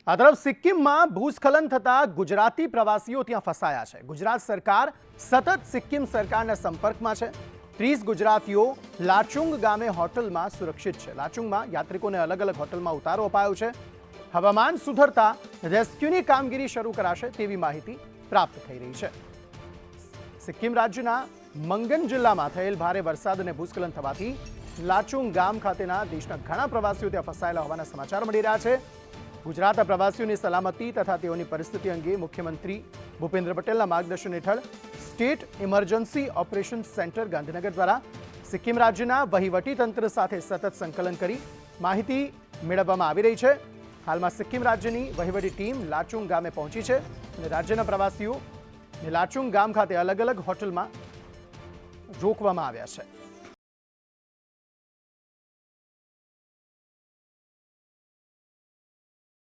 આ તરફ સિક્કિમમાં ભૂસ્ખલન થતા ગુજરાતી પ્રવાસીઓ ત્યાં ફસાયા છે। ગુજરાત સરકાર સતત સિક્કિમ સરકારના સંપર્કમાં છે। 30 ગુજરાતીઓ લાચુંગ ગામે હોટલમાં સુરક્ષિત છે। લાચુંગમાં યાત્રિકોને અલગ અલગ હોટલમાં ઉતારો અપાયો છે। હવામાન સુધરતા રેસ્ક્યુની કામગીરી શરૂ કરાશે તેવી માહિતી પ્રાપ્ત થઈ રહી છે। સિક્કિમ રાજ્યના મંગન જિલ્લામાં થયેલ ભારે વરસાદ અને ભૂસ્ખલન થવાથી લાચુંગ ગામ ખાતેના દેશના ઘણા પ્રવાસીઓ ત્યાં ફસાયેલા હોવાના સમાચાર મળી રહ્યા છે। ગુજરાત પ્રવાસીઓની સલામતી તથા તેઓની પરિસ્થિતિ અંગે મુખ્યમંત્રી ભૂપેન્દ્ર પટેલના માર્ગદર્શન હેઠળ state emergency operation centre Gandhinagar દ્વારા સિક્કિમ રાજ્યના વહીવટી તંત્ર સાથે સતત સંકલન કરી માહિતી મેળવવામાં આવી રહી છે। હાલમાં સિક્કિમ રાજ્યની વહીવટી ટીમ લાચુંગ ગામે પહોંચી છે અને રાજ્યના પ્રવાસીઓ લાચુંગ ગામ ખાતે અલગ અલગ હોટલમાં રોકવામાં આવ્યા છે।